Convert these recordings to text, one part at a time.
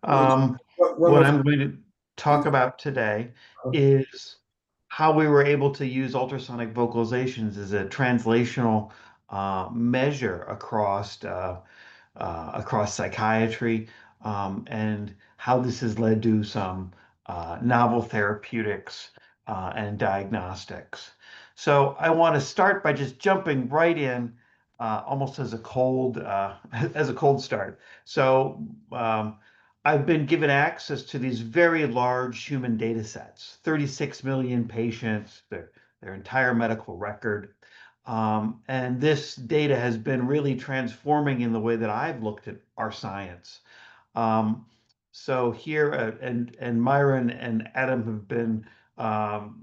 Which Um, what what was I'm going to talk about today is how we were able to use ultrasonic vocalizations as a translational measure across psychiatry, and how this has led to some novel therapeutics and diagnostics. So I want to start by just jumping right in, almost as a cold as a cold start. So I've been given access to these very large human data sets, 36 million patients, their entire medical record. And this data has been really transforming in the way that I've looked at our science. Um, so here, and Myron and Adam have been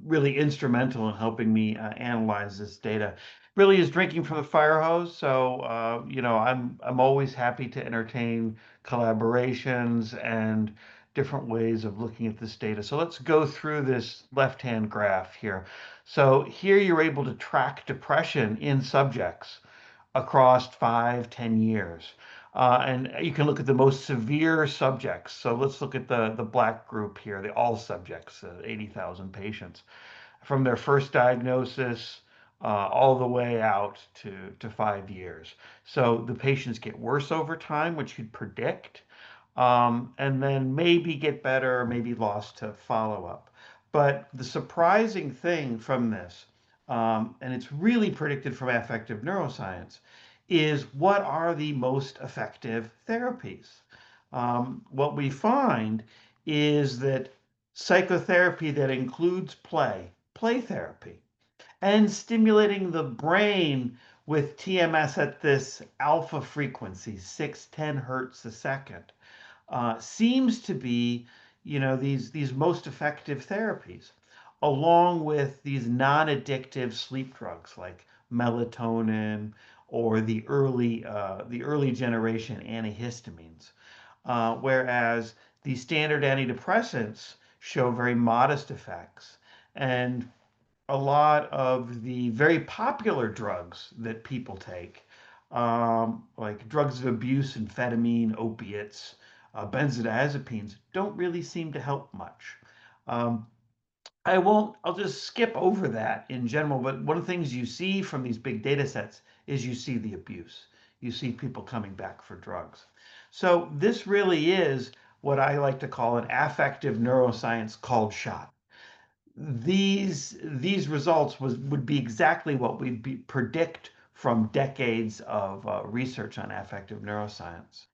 really instrumental in helping me analyze this data. Really is drinking from the fire hose. So I'm always happy to entertain collaborations and different ways of looking at this data. So let's go through this left-hand graph here. So here you're able to track depression in subjects across 5, 10 years. And you can look at the most severe subjects. So let's look at the black group here, the all subjects, 80,000 patients, from their first diagnosis all the way out to 5 years. So the patients get worse over time, which you'd predict, and then maybe get better, maybe lost to follow up. But the surprising thing from this, and it's really predicted from affective neuroscience, is what are the most effective therapies? What we find is that psychotherapy that includes play therapy, and stimulating the brain with TMS at this alpha frequency, 610 hertz a second, seems to be, these most effective therapies, along with these non-addictive sleep drugs like melatonin or the early generation antihistamines. Whereas the standard antidepressants show very modest effects, and a lot of the very popular drugs that people take, like drugs of abuse, amphetamine, opiates, benzodiazepines, don't really seem to help much. Um, I'll just skip over that in general, but one of the things you see from these big data sets is you see the abuse. You see people coming back for drugs. So this really is what I like to call an affective neuroscience called shot. These results would be exactly what predict from decades of research on affective neuroscience.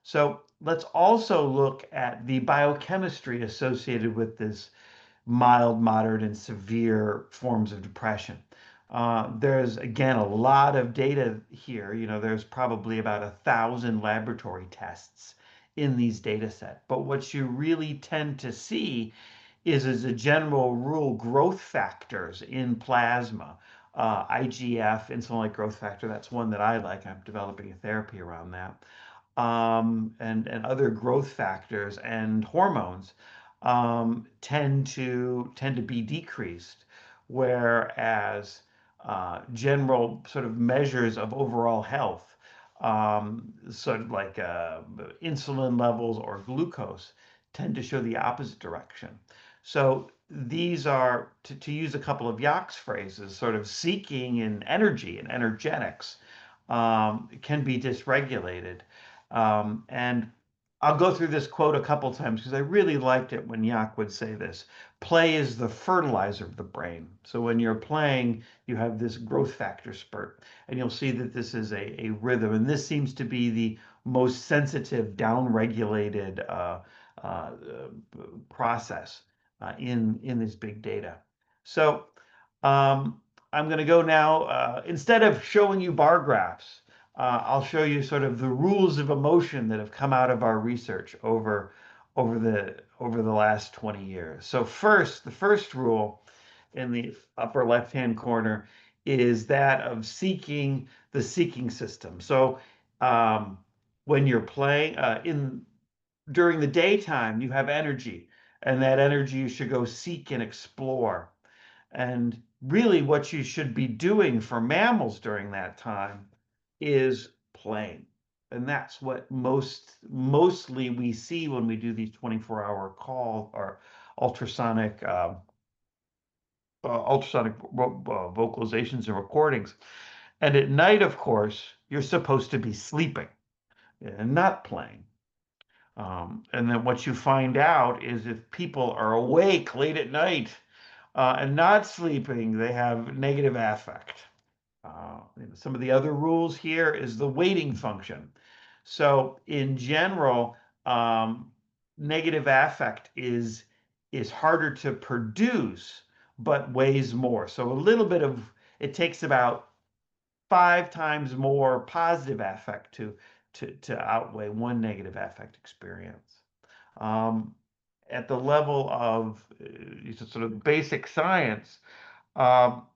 So let's also look at the biochemistry associated with this mild, moderate, and severe forms of depression. There's again a lot of data here. There's probably about 1,000 laboratory tests in these data set. But what you really tend to see is, as a general rule, growth factors in plasma. IGF, insulin-like growth factor, that's one that I like. I'm developing a therapy around that. And other growth factors and hormones tend to be decreased, whereas general sort of measures of overall health, sort of like insulin levels or glucose, tend to show the opposite direction. So these are, to use a couple of Yak's phrases, sort of seeking in energy and energetics, can be dysregulated. And I'll go through this quote a couple times because I really liked it when Yak would say this. Play is the fertilizer of the brain. So when you're playing, you have this growth factor spurt, and you'll see that this is a rhythm. And this seems to be the most sensitive, down-regulated uh, process in this big data. So um, I'm going to go now. Instead of showing you bar graphs, I'll show you sort of the rules of emotion that have come out of our research over the last 20 years. So the first rule in the upper left-hand corner is that of seeking the seeking system. So um, when you're playing in during the daytime, you have energy, and that energy you should go seek and explore. And really, what you should be doing for mammals during that time is playing. and that's what mostly we see when we do these 24-hour call or ultrasonic vocalizations and recordings. And at night, of course, you're supposed to be sleeping and not playing. And then what you find out is if people are awake late at night and not sleeping, they have negative affect. Some of the other rules here is the weighting function. So in general, negative affect is harder to produce, but weighs more. So a little bit of it takes about 5 times more positive affect to outweigh one negative affect experience. Um, at the level of sort of basic science, um,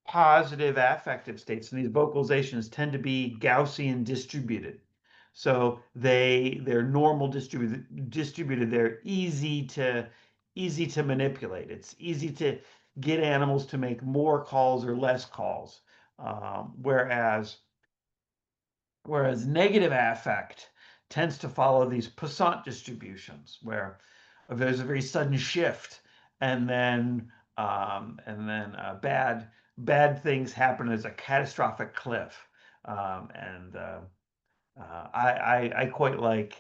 positive affective states, and these vocalizations tend to be Gaussian distributed. So they're normal distributed. They're easy to manipulate. It's easy to get animals to make more calls or less calls. Whereas negative affect tends to follow these Poisson distributions, where there's a very sudden shift, and then bad things happen as a catastrophic cliff. And I quite like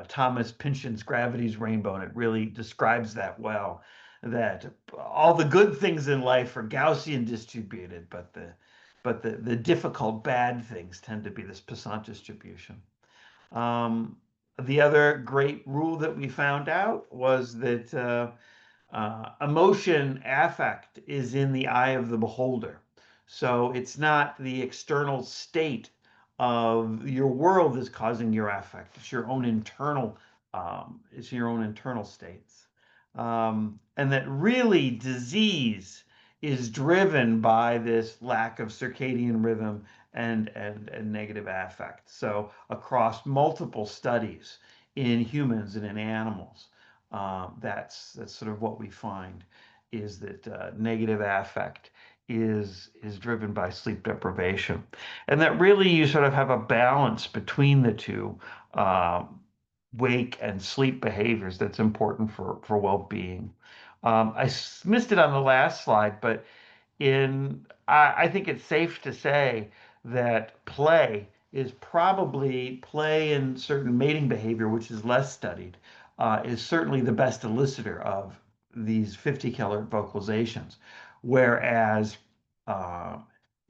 Thomas Pynchon's Gravity's Rainbow, and it really describes that well. That all the good things in life are Gaussian distributed, but the difficult bad things tend to be this Poisson distribution. Um, the other great rule that we found out was that emotion, affect is in the eye of the beholder. So it's not the external state of your world that's causing your affect. It's your own internal states. And that really disease is driven by this lack of circadian rhythm and negative affect. So across multiple studies in humans and in animals, that's sort of what we find is that negative affect is driven by sleep deprivation, and that really you sort of have a balance between the two wake and sleep behaviors that's important for well-being. I missed it on the last slide, but I think it's safe to say that play in certain mating behavior, which is less studied, is certainly the best elicitor of these 50 kilohertz vocalizations. Whereas uh,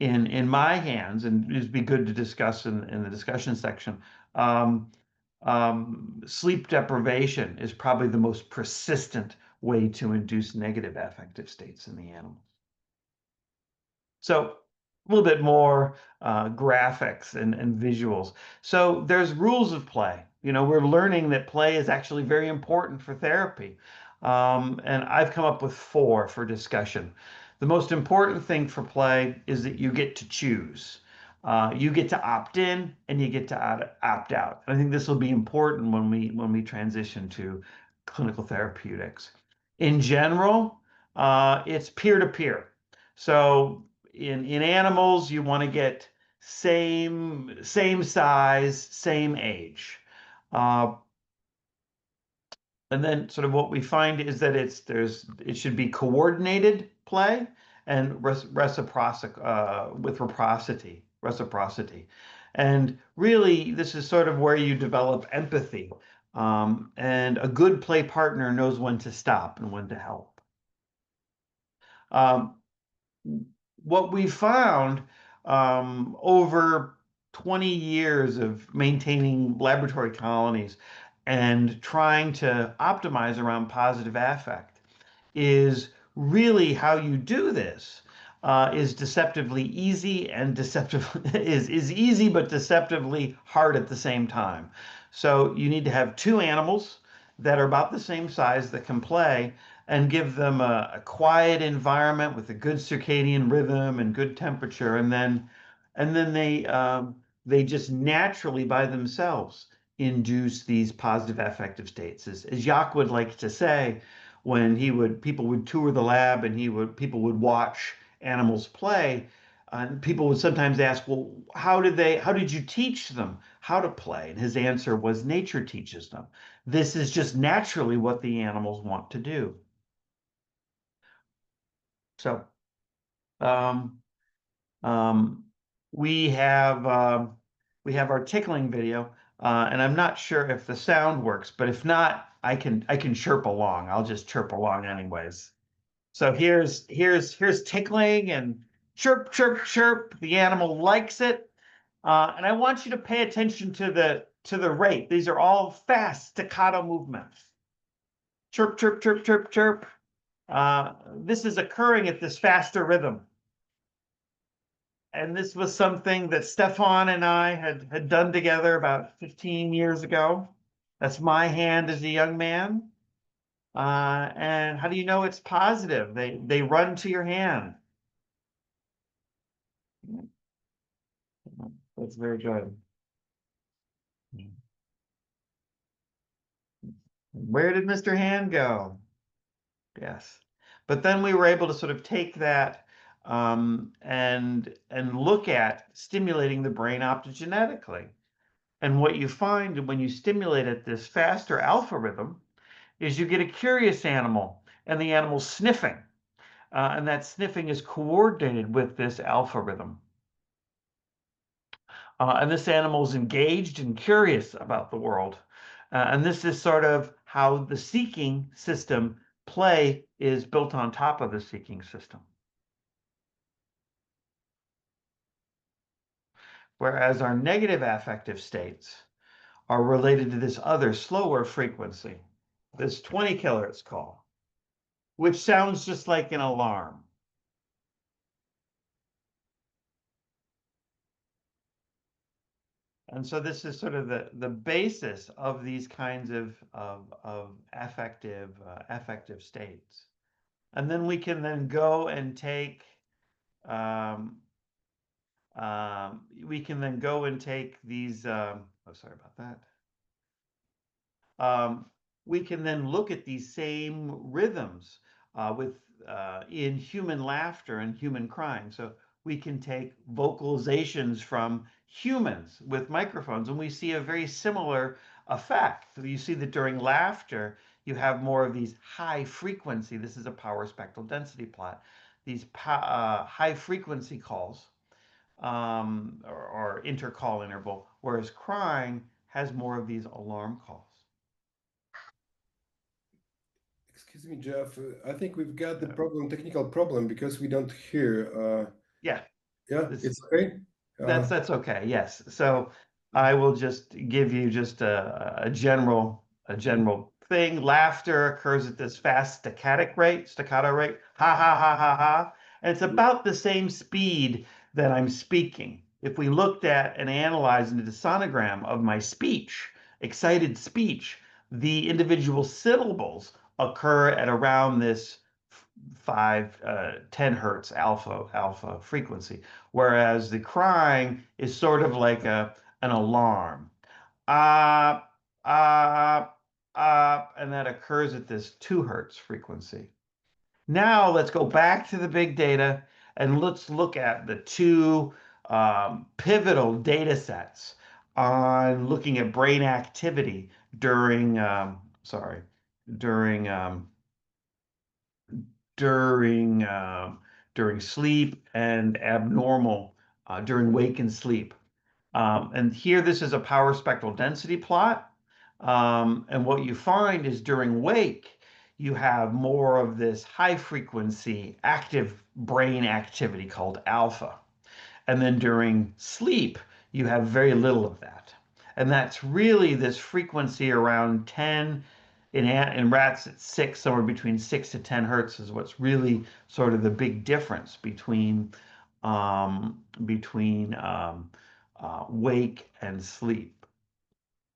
in my hands, and it'd be good to discuss in the discussion section, um, sleep deprivation is probably the most persistent way to induce negative affective states in the animals. So a little bit more graphics and visuals. So there's rules of play. We're learning that play is actually very important for therapy. And I've come up with 4 for discussion. The most important thing for play is that you get to choose. You get to opt in and you get to opt out. I think this will be important when we transition to clinical therapeutics. In general, it's peer-to-peer. So in animals, you want to get same size, same age. Uh, and then sort of what we find is that it should be coordinated play and reciprocity with reciprocity. And really, this is sort of where you develop empathy. And a good play partner knows when to stop and when to help. Um, what we found over 20 years of maintaining laboratory colonies and trying to optimize around positive affect is really how you do this is deceptively easy and is easy but deceptively hard at the same time. So you need to have 2 animals that are about the same size that can play and give them a quiet environment with a good circadian rhythm and good temperature, and then they just naturally by themselves induce these positive affective states. As Jacques would like to say, when people would tour the lab and people would watch animals play, And people would sometimes ask, well, how did you teach them how to play? And his answer was, nature teaches them. This is just naturally what the animals want to do. So, um, um, we have our tickling video, and I'm not sure if the sound works, but if not, I can chirp along. I'll just chirp along anyways. So here's tickling and chirp, chirp, chirp. The animal likes it. And I want you to pay attention to the rate. These are all fast staccato movements. Chirp, chirp, chirp, chirp, chirp. This is occurring at this faster rhythm. And this was something that Stefan and I had done together about 15 years ago. That's my hand as a young man. And how do you know it's positive? They run to your hand. That's very good. Where did Mr. Hand go? Yes. But then we were able to sort of take that and look at stimulating the brain optogenetically. And what you find when you stimulate at this faster alpha rhythm is you get a curious animal, and the animal's sniffing. And that sniffing is coordinated with this alpha rhythm. And this animal is engaged and curious about the world. And this is sort of how the seeking system play is built on top of the seeking system. Whereas our negative affective states are related to this other slower frequency, this 20 kilohertz call, which sounds just like an alarm. And so this is sort of the basis of these kinds of affective states. And then we can then go and take these. Oh, sorry about that. We can then look at these same rhythms in human laughter and human crying. So we can take vocalizations from humans with microphones, and we see a very similar effect. So you see that during laughter, you have more of these high frequency. This is a power spectral density plot. These high frequency calls or intercall interval, whereas crying has more of these alarm calls. Excuse me, Jeff. I think we've got the technical problem, because we don't hear. Yeah. Yeah, it's okay. That's okay. Yes. So I will just give you just a general thing. Laughter occurs at this fast staccato rate. Ha ha ha ha ha. And it's about the same speed that I'm speaking. If we looked at and analyzed the sonogram of my speech, excited speech, the individual syllables occur at around this 10 hertz alpha frequency, whereas the crying is sort of like an alarm. Ah, and that occurs at this 2 hertz frequency. Now let's go back to the big data and let's look at the two pivotal data sets on looking at brain activity during during during during sleep and abnormal during wake and sleep. And here, this is a power spectral density plot. And what you find is during wake, you have more of this high frequency active brain activity called alpha. And then during sleep, you have very little of that. And that's really this frequency around 10 in rats at 6, somewhere between 6 to 10 hertz is what's really sort of the big difference between wake and sleep.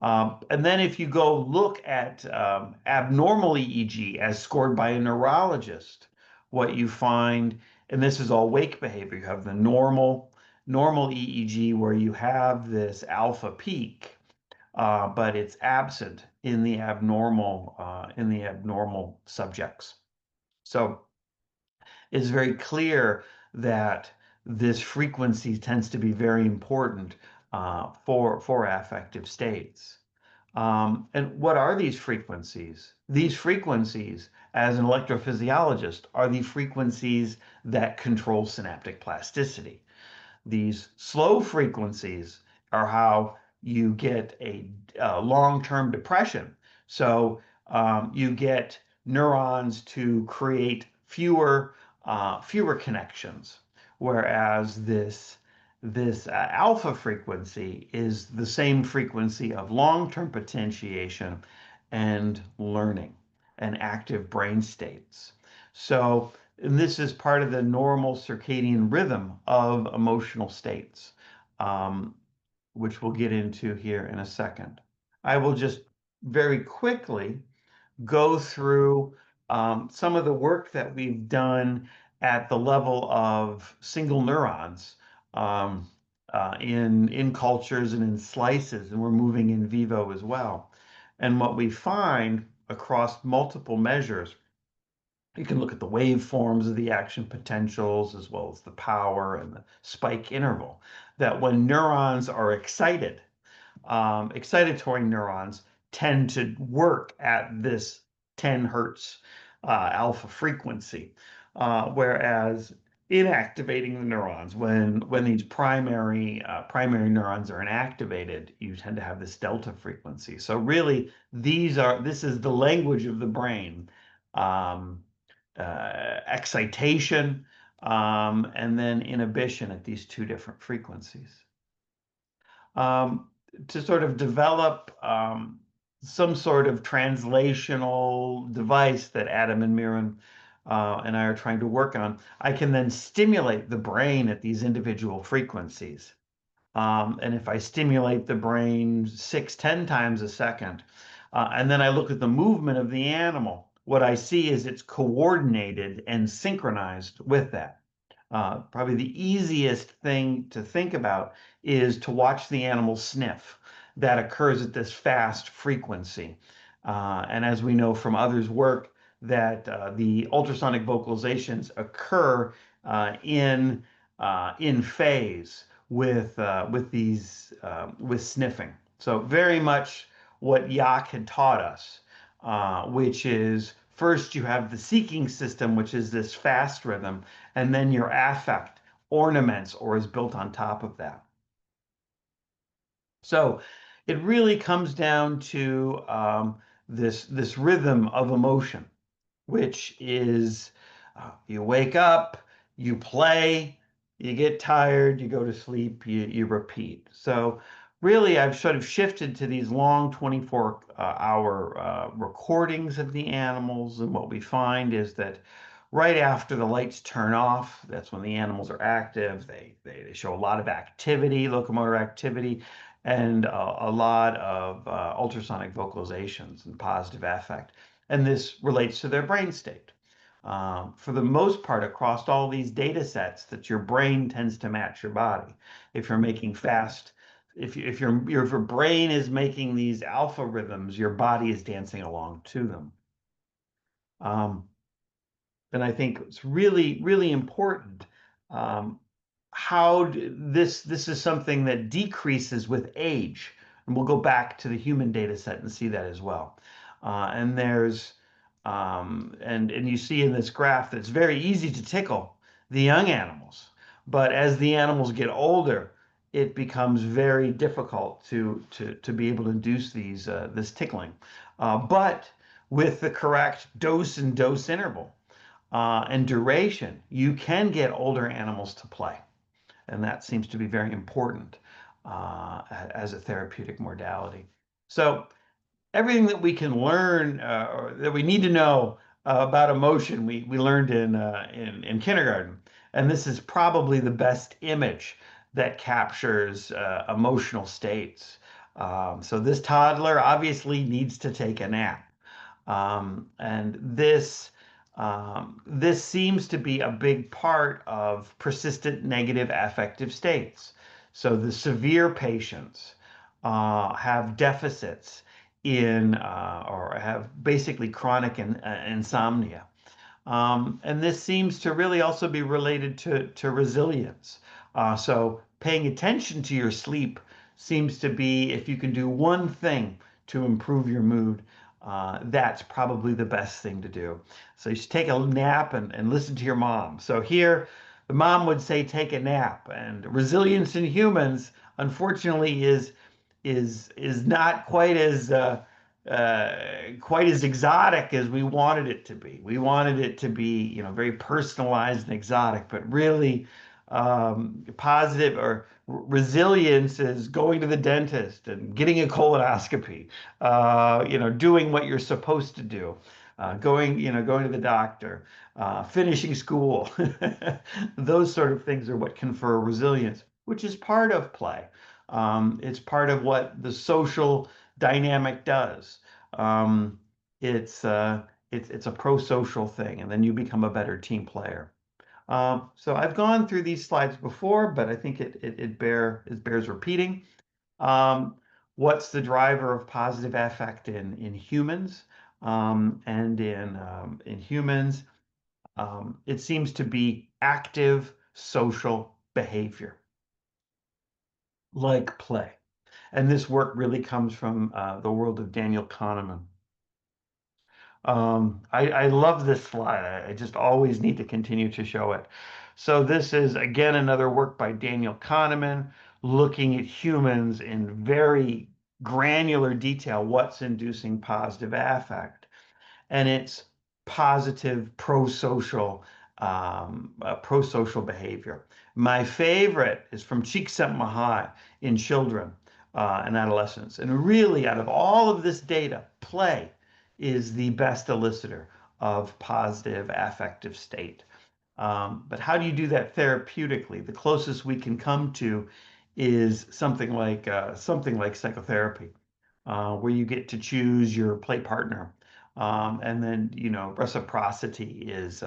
And then if you go look at abnormal EEG as scored by a neurologist, what you find, and this is all wake behavior, you have the normal EEG where you have this alpha peak, but it's absent in the abnormal subjects. So it's very clear that this frequency tends to be very important for affective states. And what are these frequencies? These frequencies, as an electrophysiologist, are the frequencies that control synaptic plasticity. These slow frequencies are how you get a long-term depression. So you get neurons to create fewer connections, whereas this alpha frequency is the same frequency of long-term potentiation and learning and active brain states. So and this is part of the normal circadian rhythm of emotional states, um, which we'll get into here in a second. I will just very quickly go through some of the work that we've done at the level of single neurons in cultures and in slices, and we're moving in vivo as well. And what we find across multiple measures, you can look at the waveforms of the action potentials as well as the power and the spike interval, that when neurons are excited, excitatory neurons tend to work at this 10 hertz alpha frequency, whereas inactivating the neurons, when these primary neurons are inactivated, you tend to have this delta frequency. So really, this is the language of the brain. Excitation, and then inhibition at these two different frequencies. To sort of develop some sort of translational device that Adam and Miran and I are trying to work on, I can then stimulate the brain at these individual frequencies. And if I stimulate the brain 6-10 times a second, and then I look at the movement of the animal, what I see is it's coordinated and synchronized with that. Probably the easiest thing to think about is to watch the animal sniff. That occurs at this fast frequency. And as we know from others' work, that the ultrasonic vocalizations occur in phase with sniffing. So very much what Yak had taught us, which is first you have the seeking system, which is this fast rhythm, and then your affect ornaments or is built on top of that. So it really comes down to this rhythm of emotion, which is you wake up, you play, you get tired, you go to sleep, you repeat. So really, I've sort of shifted to these long 24-hour recordings of the animals, and what we find is that right after the lights turn off, that's when the animals are active. They show a lot of activity, locomotor activity, and a lot of ultrasonic vocalizations and positive affect. And this relates to their brain state. For the most part, across all these data sets, that your brain tends to match your body. If you're making fast, if your brain is making these alpha rhythms, your body is dancing along to them. And I think it's really, really important how this is something that decreases with age. And we'll go back to the human data set and see that as well. And there's and you see in this graph that it's very easy to tickle the young animals, but as the animals get older, it becomes very difficult to be able to induce this tickling. But with the correct dose and dose interval and duration, you can get older animals to play, and that seems to be very important as a therapeutic modality. So everything that we can learn or that we need to know about emotion, we learned in kindergarten. And this is probably the best image that captures emotional states. So this toddler obviously needs to take a nap. And this seems to be a big part of persistent negative affective states. So the severe patients have deficits in or have basically chronic insomnia. And this seems to really also be related to resilience. So paying attention to your sleep seems to be, if you can do one thing to improve your mood, that's probably the best thing to do. So you should take a nap and listen to your mom. So here, the mom would say, take a nap. And resilience in humans, unfortunately, is not quite as exotic as we wanted it to be. We wanted it to be, very personalized and exotic, but really positive or resilience is going to the dentist and getting a colonoscopy, doing what you're supposed to do, going to the doctor, finishing school. Those sort of things are what confer resilience, which is part of play. It's part of what the social dynamic does. Um, it's a pro-social thing, and then you become a better team player. So I've gone through these slides before, but I think it bears repeating. Um, what's the driver of positive affect in humans? And in humans, it seems to be active social behavior, like play. And this work really comes from the world of Daniel Kahneman. I love this slide. I just always need to continue to show it. So this is, again, another work by Daniel Kahneman looking at humans in very granular detail, what's inducing positive affect. And it's positive pro-social behavior. My favorite is from Csikszentmihalyi in children and adolescents. And really, out of all of this data, play is the best elicitor of positive affective state. But how do you do that therapeutically? The closest we can come to is something like psychotherapy, where you get to choose your play partner, and then reciprocity is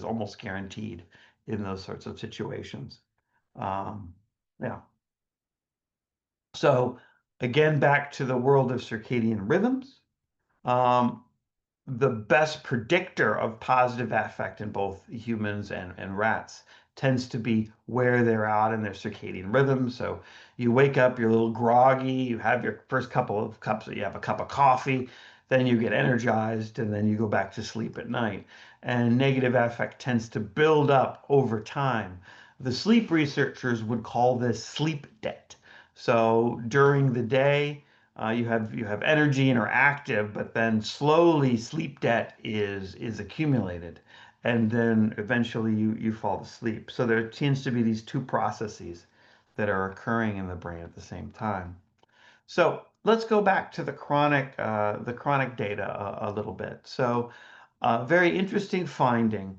almost guaranteed in those sorts of situations. Yeah. So again, back to the world of circadian rhythms. Um, the best predictor of positive affect in both humans and rats tends to be where they're at in their circadian rhythm. So you wake up, you're a little groggy, you have your first couple of cups, you have a cup of coffee, then you get energized, and then you go back to sleep at night. And negative affect tends to build up over time. The sleep researchers would call this sleep debt. So during the day, you have energy and are active, but then slowly sleep debt is accumulated, and then eventually you fall asleep. So there tends to be these two processes that are occurring in the brain at the same time. So let's go back to the chronic data a little bit. So very interesting finding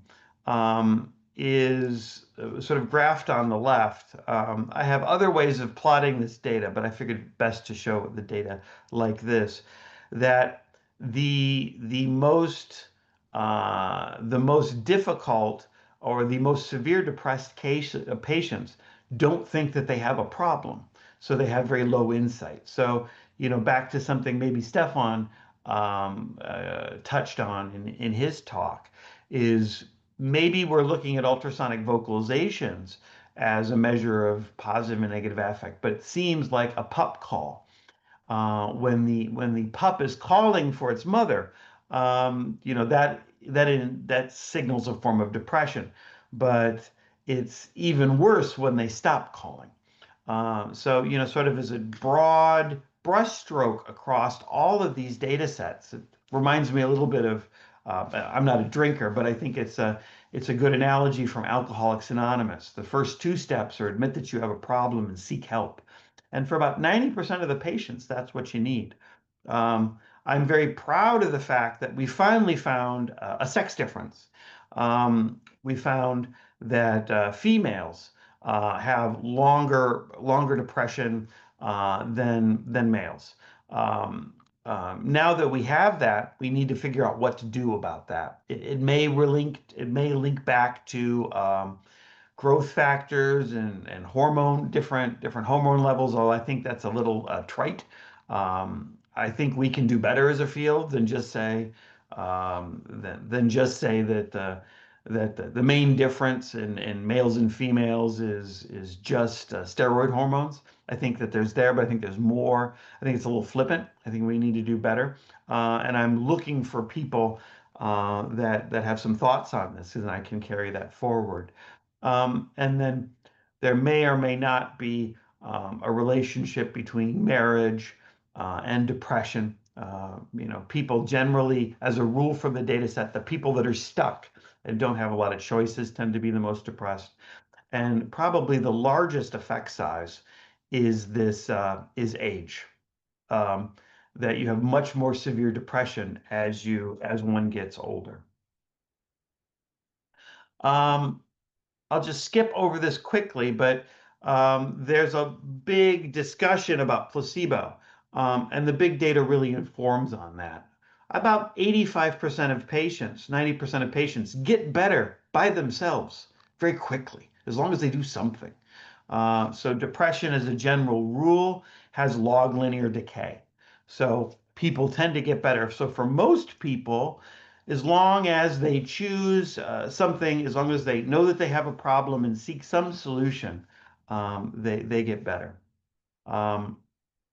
is sort of graphed on the left. I have other ways of plotting this data, but I figured best to show the data like this, that the most difficult or the most severe depressed patients don't think that they have a problem. So they have very low insight. So, back to something maybe Stefan touched on in his talk, is maybe we're looking at ultrasonic vocalizations as a measure of positive and negative affect, but it seems like a pup call. When the pup is calling for its mother, that signals a form of depression, but it's even worse when they stop calling. So, sort of as a broad brushstroke across all of these data sets, it reminds me a little bit of, I'm not a drinker, but I think it's a good analogy from Alcoholics Anonymous. The first two steps are admit that you have a problem and seek help. And for about 90% of the patients, that's what you need. I'm very proud of the fact that we finally found a sex difference. We found that females have longer depression than males. Now that we have that, we need to figure out what to do about that. It may link back to growth factors and different hormone levels. Although I think that's a little trite. I think we can do better as a field than just say than just say that the main difference in males and females is just steroid hormones. I think that there's there, but I think there's more. I think it's a little flippant. I think we need to do better. And I'm looking for people that have some thoughts on this, and I can carry that forward. And then there may or may not be a relationship between marriage and depression. People generally, as a rule from the data set, the people that are stuck and don't have a lot of choices tend to be the most depressed. And probably the largest effect size is this is age. Um, that you have much more severe depression as one gets older. Um, I'll just skip over this quickly, but there's a big discussion about placebo, and the big data really informs on that. About 85% of patients, 90% of patients get better by themselves very quickly, as long as they do something. So depression, as a general rule, has log linear decay. So people tend to get better. So for most people, as long as they choose something, as long as they know that they have a problem and seek some solution, they get better. Um,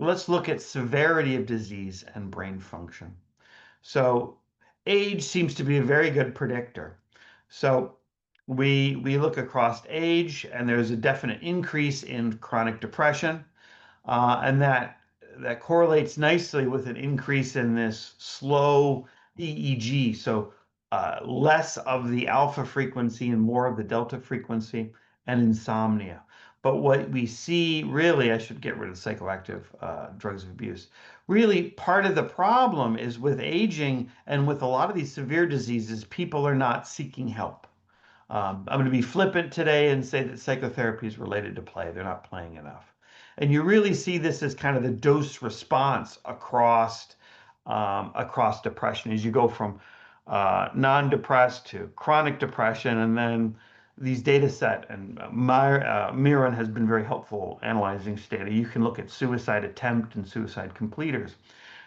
let's look at severity of disease and brain function. So age seems to be a very good predictor. So we look across age, and there's a definite increase in chronic depression, and that correlates nicely with an increase in this slow EEG. So less of the alpha frequency and more of the delta frequency, and insomnia. But what we see really, I should get rid of psychoactive drugs of abuse. Really, part of the problem is with aging and with a lot of these severe diseases, people are not seeking help. I'm going to be flippant today and say that psychotherapy is related to play. They're not playing enough. And you really see this as kind of the dose response across depression as you go from non-depressed to chronic depression. And then these data set, and Miron has been very helpful analyzing this data. You can look at suicide attempt and suicide completers,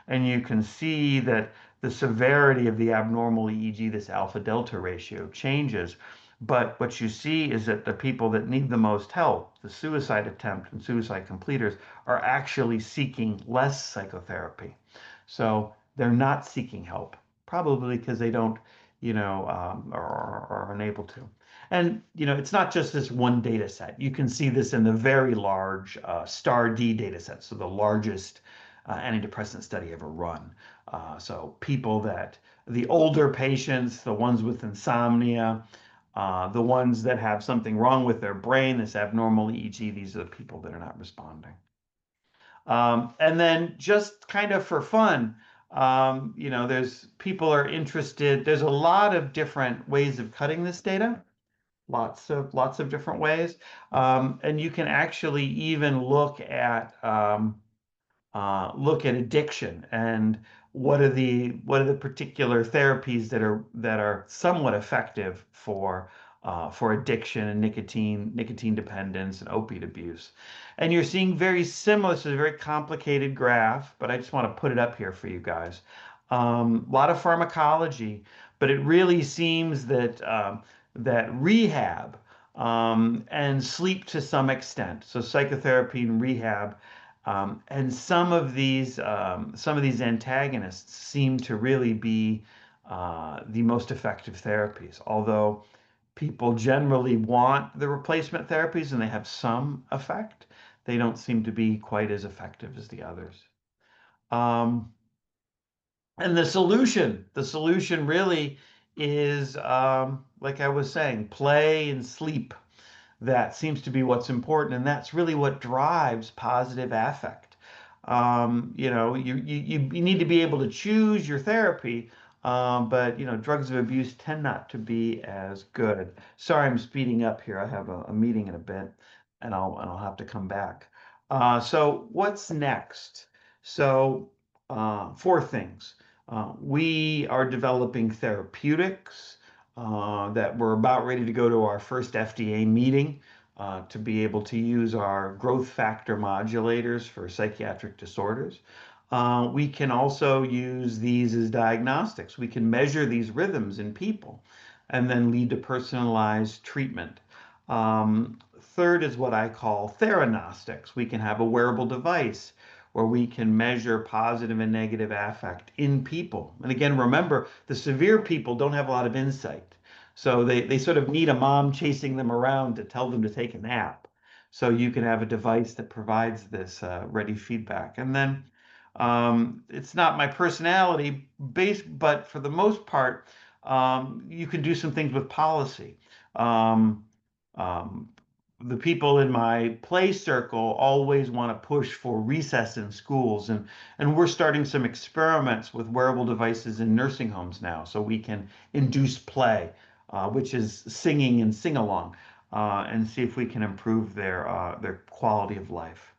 and you can see that the severity of the abnormal EEG, this alpha delta ratio, changes. But what you see is that the people that need the most help, the suicide attempt and suicide completers, are actually seeking less psychotherapy. So they're not seeking help, probably because they don't, are unable to. And, it's not just this one data set. You can see this in the very large STAR-D data set, so the largest antidepressant study ever run. So the older patients, the ones with insomnia, the ones that have something wrong with their brain, this abnormal EEG, these are the people that are not responding. And then just kind of for fun, there's people are interested. There's a lot of different ways of cutting this data, lots of different ways. And you can actually even look at addiction and what are the particular therapies that are somewhat effective for addiction and nicotine dependence and opiate abuse. And you're seeing very similar. This is a very complicated graph, but I just want to put it up here for you guys. A lot of pharmacology, but it really seems that rehab and sleep to some extent, so psychotherapy and rehab, and some of these antagonists seem to really be the most effective therapies. Although people generally want the replacement therapies and they have some effect, they don't seem to be quite as effective as the others. And the solution really is, like I was saying, play and sleep. That seems to be what's important, and that's really what drives positive affect. You need to be able to choose your therapy, but drugs of abuse tend not to be as good. Sorry, I'm speeding up here. I have a meeting in a bit, and I'll have to come back. So what's next? So four things. We are developing therapeutics that we're about ready to go to our first FDA meeting to be able to use our growth factor modulators for psychiatric disorders. We can also use these as diagnostics. We can measure these rhythms in people and then lead to personalized treatment. Third is what I call theranostics. We can have a wearable device where we can measure positive and negative affect in people. And again, remember, the severe people don't have a lot of insight. So they sort of need a mom chasing them around to tell them to take a nap. So you can have a device that provides this ready feedback. And then it's not my personality based, but for the most part, you can do some things with policy. Um, um, the people in my play circle always want to push for recess in schools, and we're starting some experiments with wearable devices in nursing homes now, so we can induce play, which is singing and sing along, and see if we can improve their quality of life.